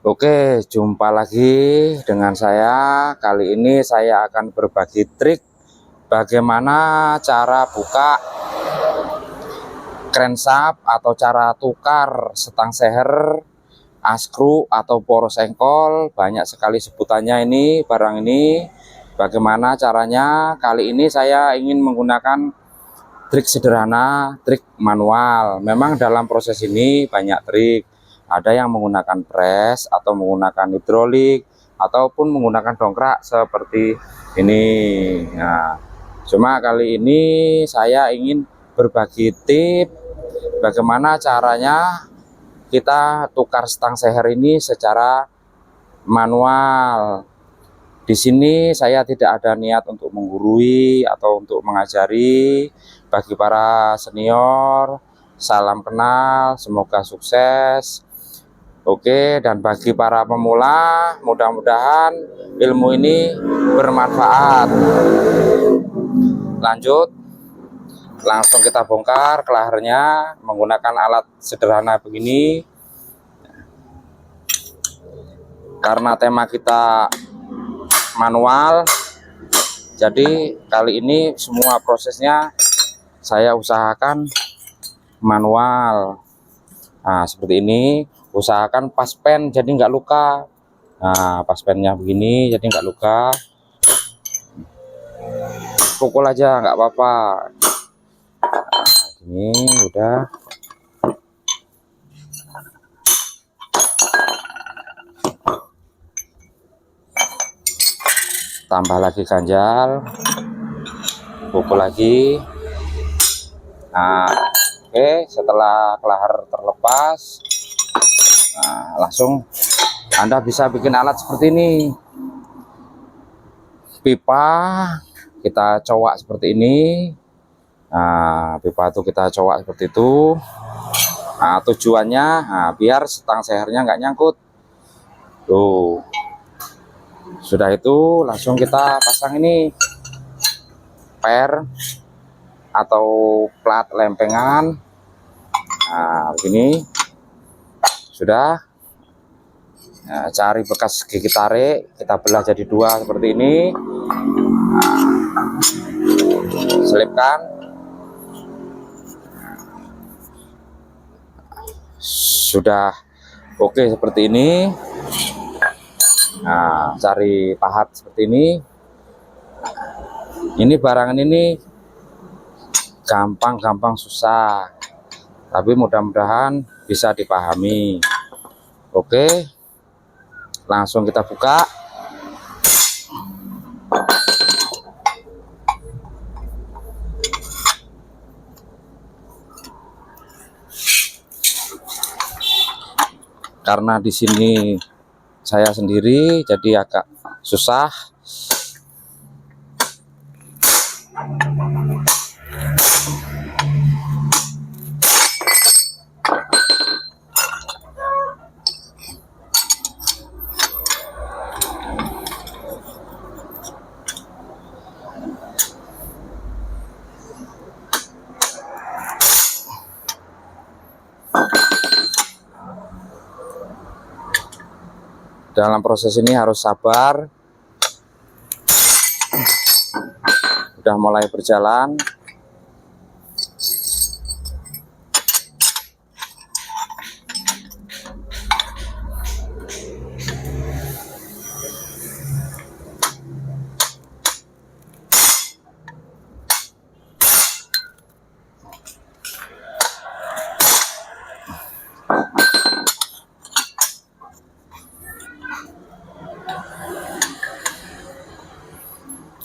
Oke, jumpa lagi dengan saya. Kali ini saya akan berbagi trik bagaimana cara buka crankshaft atau cara tukar setang seher, askru atau poros engkol. Banyak sekali sebutannya ini, barang ini. Bagaimana caranya? Kali ini saya ingin menggunakan trik sederhana, trik manual. Memang dalam proses ini banyak trik. Ada yang menggunakan pres atau menggunakan hidrolik ataupun menggunakan dongkrak seperti ini. Nah, cuma kali ini saya ingin berbagi tips bagaimana caranya kita tukar stang seher ini secara manual. Di sini saya tidak ada niat untuk menggurui atau untuk mengajari. Bagi para senior, salam kenal, semoga sukses. Oke, dan bagi para pemula, mudah-mudahan ilmu ini bermanfaat. Lanjut, langsung kita bongkar kelaharnya menggunakan alat sederhana begini. Karena tema kita manual, jadi kali ini semua prosesnya saya usahakan manual. Nah, seperti ini, usahakan pas pen jadi nggak luka. Nah, pas pennya begini jadi nggak luka, pukul aja nggak apa-apa. Nah, ini udah. Tambah lagi ganjal, pukul lagi. Nah, oke, setelah kelahar terlepas, nah, langsung Anda bisa bikin alat seperti ini. Pipa kita cowok seperti ini. Nah, pipa itu kita cowok seperti itu. Nah, tujuannya biar setang sehernya nggak nyangkut. Tuh. Sudah itu langsung kita pasang ini per atau plat lempengan. Nah, begini sudah. Nah, cari bekas gigi tarik, kita belah jadi dua seperti ini. Nah, selipkan. Sudah oke seperti ini. Nah, cari pahat seperti ini. Ini barangan ini gampang susah, tapi mudah-mudahan bisa dipahami. Oke, langsung kita buka. Karena di sini saya sendiri jadi agak susah. Dalam proses ini harus sabar. Udah mulai berjalan.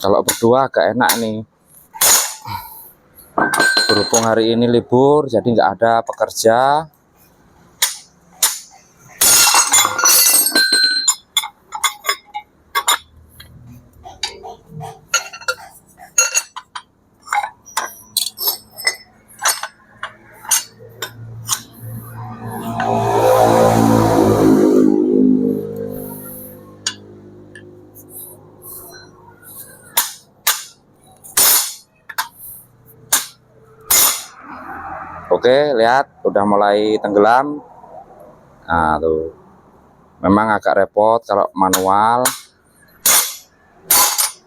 Kalau berdua agak enak nih, berhubung hari ini libur jadi nggak ada pekerja. Oke, lihat udah mulai tenggelam. Nah, tuh. Memang agak repot kalau manual.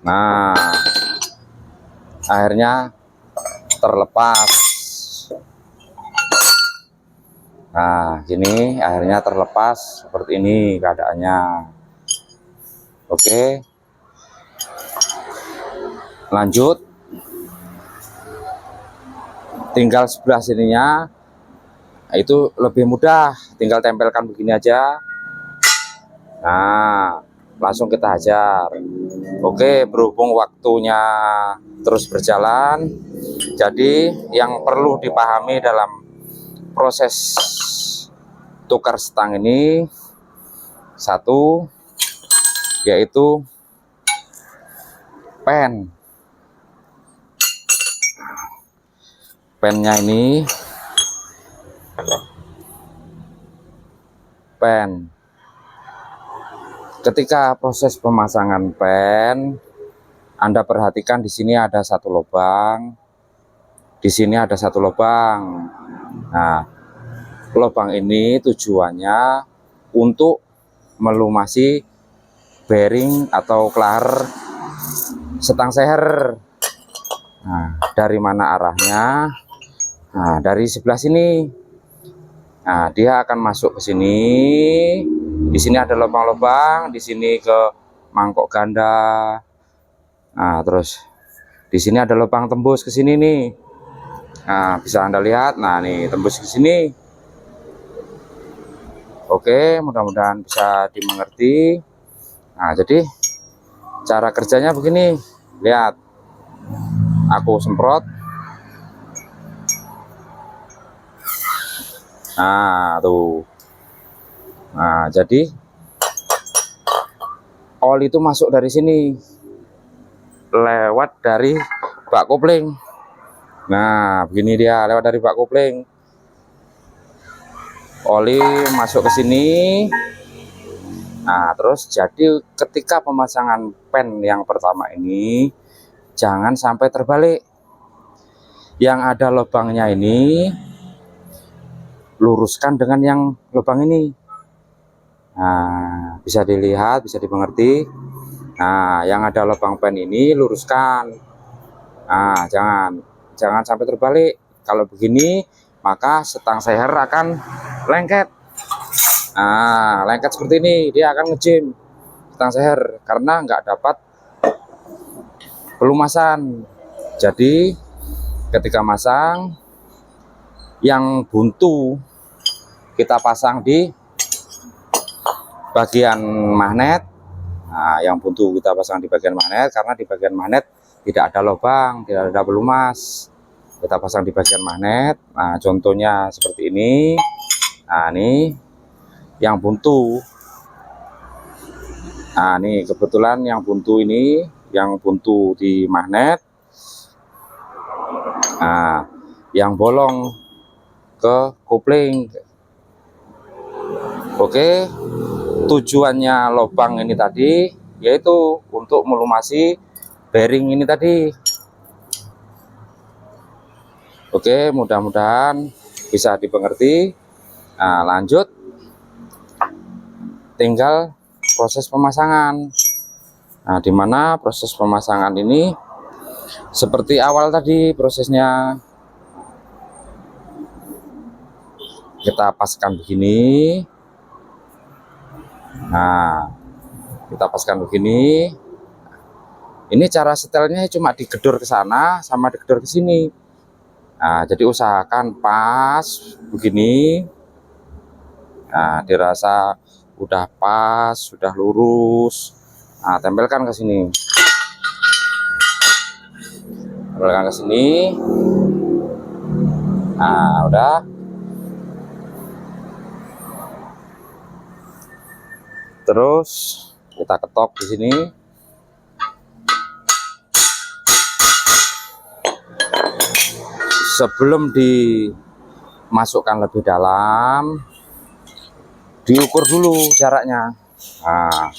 Nah, akhirnya terlepas. Nah, gini akhirnya terlepas seperti ini keadaannya. Oke, lanjut. Tinggal sebelah sininya itu lebih mudah, tinggal tempelkan begini aja. Nah, langsung kita hajar. Oke, berhubung waktunya terus berjalan, jadi yang perlu dipahami dalam proses tukar setang ini satu, yaitu pennya ini ketika proses pemasangan pen, Anda perhatikan di sini ada satu lubang, di sini ada satu lubang. Nah, lubang ini tujuannya untuk melumasi bearing atau kelar setang seher. Nah, dari mana arahnya? Nah, dari sebelah sini. Nah, dia akan masuk ke sini. Di sini ada lubang-lubang, di sini ke mangkok ganda. Nah, terus di sini ada lubang tembus ke sini nih. Nah, bisa Anda lihat. Nah, nih tembus ke sini. Oke, mudah-mudahan bisa dimengerti. Nah, jadi cara kerjanya begini. Lihat. Aku semprot. Nah, tuh. Nah, jadi oli itu masuk dari sini, lewat dari bak kopling. Nah, begini dia lewat dari bak kopling. Oli masuk ke sini. Nah, terus jadi ketika pemasangan pen yang pertama ini jangan sampai terbalik. Yang ada lubangnya ini luruskan dengan yang lubang ini. Nah, bisa dilihat, bisa dimengerti. Nah, yang ada lubang pen ini luruskan. Nah, jangan sampai terbalik. Kalau begini, maka setang seher akan lengket. Nah, lengket seperti ini, dia akan ngejim setang seher karena nggak dapat pelumasan. Jadi, ketika masang, yang buntu kita pasang di bagian magnet. Nah, yang buntu kita pasang di bagian magnet karena di bagian magnet tidak ada lubang, tidak ada pelumas. Kita pasang di bagian magnet. Nah, contohnya seperti ini. Nah, ini yang buntu. Nah, ini kebetulan yang buntu ini, yang buntu di magnet. Nah, yang bolong ke kopling. Oke. Tujuannya lubang ini tadi yaitu untuk melumasi bearing ini tadi. Oke, mudah-mudahan bisa dimengerti. Nah, lanjut, tinggal proses pemasangan. Nah, dimana proses pemasangan ini seperti awal tadi prosesnya. Kita paskan begini. Nah, kita paskan begini. Ini cara setelnya cuma digedor ke sana sama digedor ke sini. Nah, jadi usahakan pas begini. Nah, dirasa udah pas, sudah lurus. Nah, tempelkan ke sini. Tempelkan ke sini. Nah, udah. Terus kita ketok di sini. Sebelum dimasukkan lebih dalam, diukur dulu jaraknya. Nah,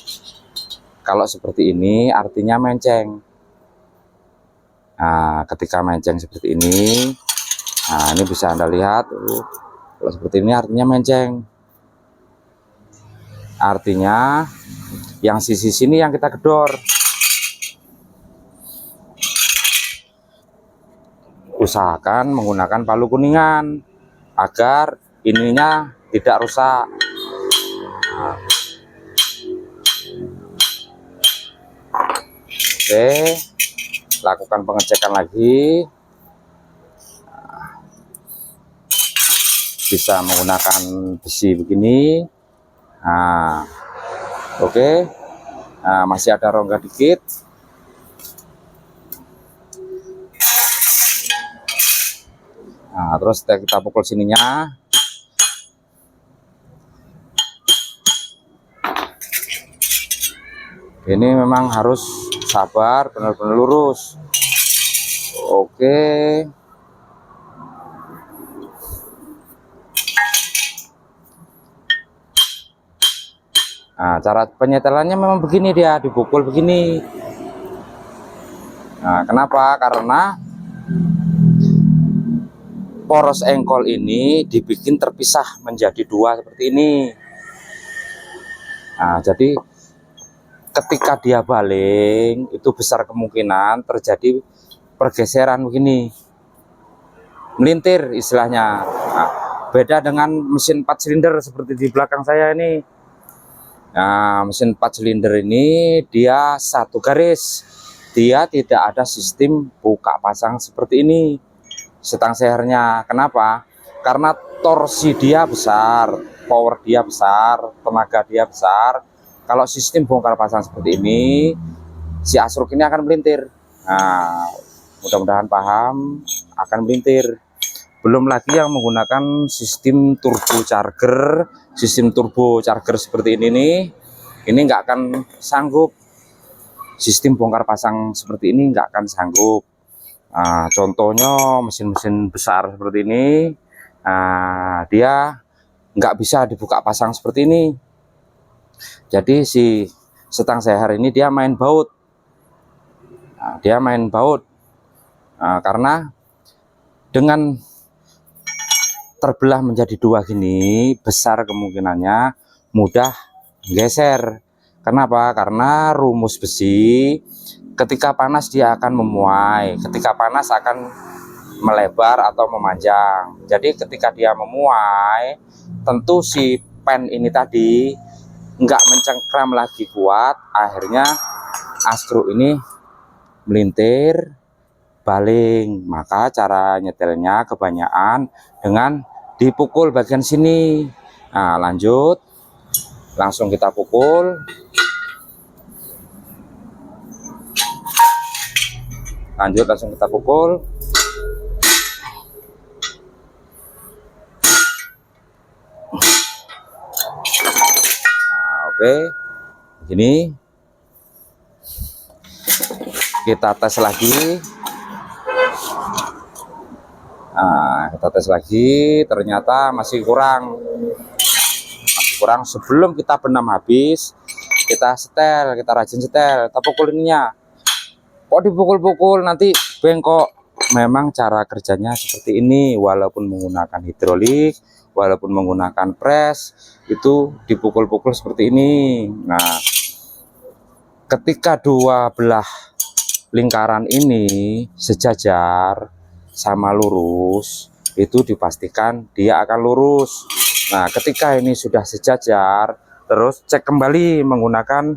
kalau seperti ini artinya menceng. Nah, ketika menceng seperti ini, nah ini bisa Anda lihat. Kalau seperti ini artinya menceng. Artinya yang sisi sini yang kita gedor. Usahakan menggunakan palu kuningan agar ininya tidak rusak. Oke, lakukan pengecekan lagi. Bisa menggunakan besi begini. Nah, oke. Nah, masih ada rongga dikit. Nah, terus kita pukul sininya. Ini memang harus sabar, benar-benar lurus. Oke. Nah, cara penyetelannya memang begini, dia dipukul begini. Nah, kenapa? Karena poros engkol ini dibikin terpisah menjadi dua seperti ini. Nah, jadi ketika dia baling itu besar kemungkinan terjadi pergeseran begini, melintir istilahnya. Nah, beda dengan mesin 4 silinder seperti di belakang saya ini. Nah, mesin 4 silinder ini dia satu garis, dia tidak ada sistem buka pasang seperti ini setang sehernya. Kenapa? Karena torsi dia besar, power dia besar, tenaga dia besar. Kalau sistem bongkar pasang seperti ini, si asruk ini akan melintir. Nah, mudah-mudahan paham, akan melintir. Belum lagi yang menggunakan sistem turbo charger seperti ini nih, ini nggak akan sanggup. Sistem bongkar pasang seperti ini nggak akan sanggup. Nah, contohnya mesin-mesin besar seperti ini, nah, dia nggak bisa dibuka pasang seperti ini. Jadi si setang seher ini dia main baut. Nah, dia main baut. Nah, karena dengan terbelah menjadi dua gini, besar kemungkinannya mudah geser. Kenapa? Karena rumus besi ketika panas dia akan memuai, ketika panas akan melebar atau memanjang. Jadi ketika dia memuai, tentu si pen ini tadi nggak mencengkram lagi kuat, akhirnya askru ini melintir, baling. Maka cara nyetelnya kebanyakan dengan dipukul bagian sini. Nah, lanjut, langsung kita pukul. Langsung kita pukul. Oke, begini. Kita tes lagi. Nah, kita tes lagi, ternyata masih kurang. Sebelum kita benam habis, kita setel, kita rajin setel, kita pukul ininya. Kok dipukul-pukul nanti bengkok? Memang cara kerjanya seperti ini, walaupun menggunakan hidrolik, walaupun menggunakan pres, itu dipukul-pukul seperti ini. Nah, ketika dua belah lingkaran ini sejajar sama lurus, itu dipastikan dia akan lurus. Nah, ketika ini sudah sejajar, terus cek kembali menggunakan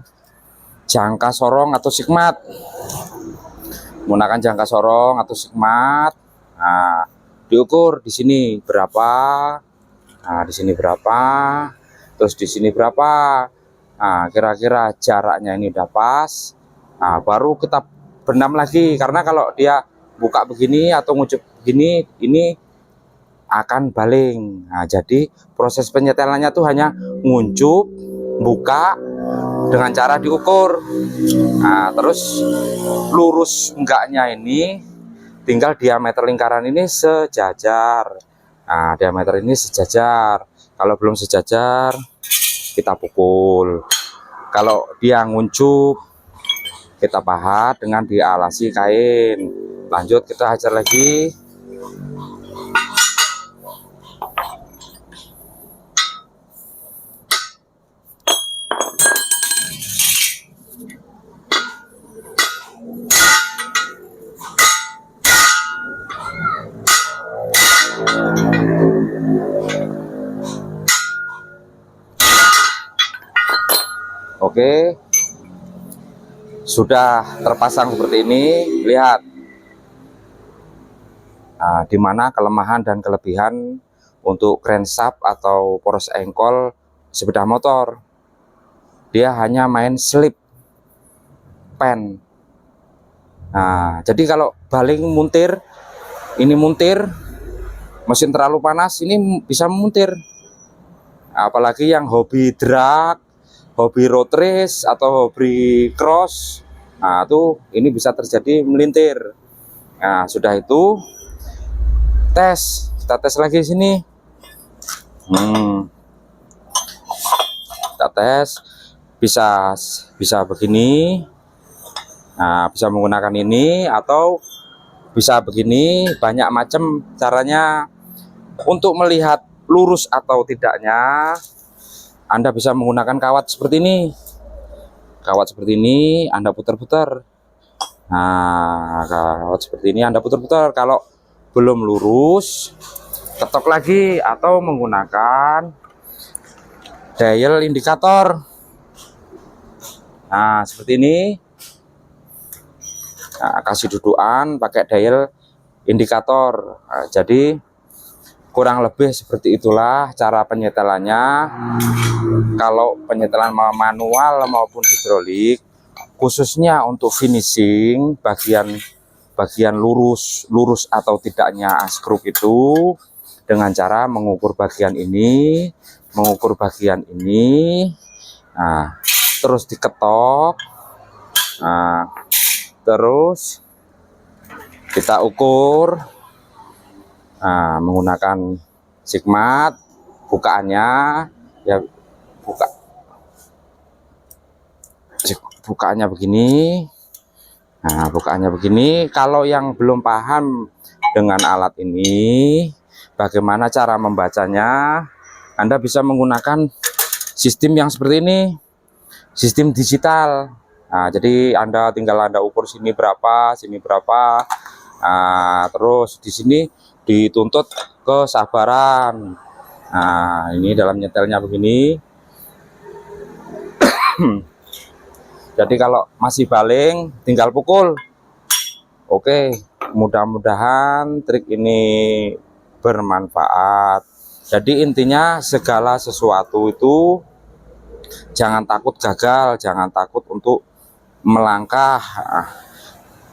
jangka sorong atau sikmat. Menggunakan jangka sorong atau sikmat. Nah, diukur di sini berapa. Nah, di sini berapa. Terus di sini berapa. Nah, kira-kira jaraknya ini udah pas. Nah, baru kita benam lagi. Karena kalau dia buka begini atau ngucup begini, ini akan baling. Nah, jadi proses penyetelannya tuh hanya nguncup, buka dengan cara diukur. Nah, terus lurus enggaknya ini tinggal diameter lingkaran ini sejajar. Nah, diameter ini sejajar. Kalau belum sejajar, kita pukul. Kalau dia nguncup, kita pahat dengan dialasi kain. Lanjut, kita hajar lagi. Oke, sudah terpasang seperti ini. Lihat, nah, di mana kelemahan dan kelebihan untuk crankshaft atau poros engkol sepeda motor. Dia hanya main slip pen. Nah, jadi kalau baling muntir, ini muntir, mesin terlalu panas, ini bisa muntir. Apalagi yang hobi drag, hobi road race atau hobi cross, nah itu ini bisa terjadi melintir. Nah, sudah itu kita tes lagi di sini. Kita tes, bisa begini. Nah, bisa menggunakan ini atau bisa begini. Banyak macam caranya untuk melihat lurus atau tidaknya. Anda bisa menggunakan kawat seperti ini. Kawat seperti ini Anda putar-putar. Nah, kawat seperti ini Anda putar-putar. Kalau belum lurus, ketok lagi atau menggunakan dial indikator. Nah, seperti ini. Nah, kasih dudukan pakai dial indikator. Nah, jadi kurang lebih seperti itulah cara penyetelannya. Kalau penyetelan manual maupun hidrolik, khususnya untuk finishing bagian lurus atau tidaknya askruk itu dengan cara mengukur bagian ini, nah, terus diketok. Nah, terus kita ukur, nah, menggunakan sigmat. Bukaannya ya bukaannya begini. Nah, bukaannya begini. Kalau yang belum paham dengan alat ini, bagaimana cara membacanya, Anda bisa menggunakan sistem yang seperti ini, sistem digital. Nah, jadi Anda tinggal ukur sini berapa, nah, terus di sini dituntut kesabaran. Nah, ini dalam nyetelnya begini. Jadi kalau masih baling, tinggal pukul. Oke, mudah-mudahan trik ini bermanfaat. Jadi intinya segala sesuatu itu jangan takut gagal, jangan takut untuk melangkah.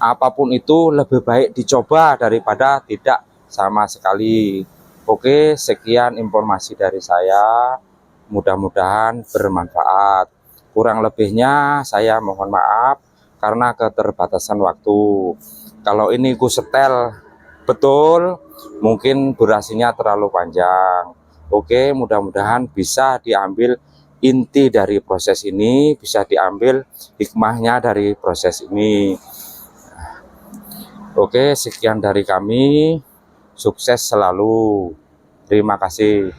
Apapun itu lebih baik dicoba daripada tidak sama sekali. Oke, sekian informasi dari saya. Mudah-mudahan bermanfaat. Kurang lebihnya saya mohon maaf karena keterbatasan waktu. Kalau ini ku setel betul, mungkin durasinya terlalu panjang. Oke, mudah-mudahan bisa diambil inti dari proses ini, bisa diambil hikmahnya dari proses ini. Oke, sekian dari kami. Sukses selalu. Terima kasih.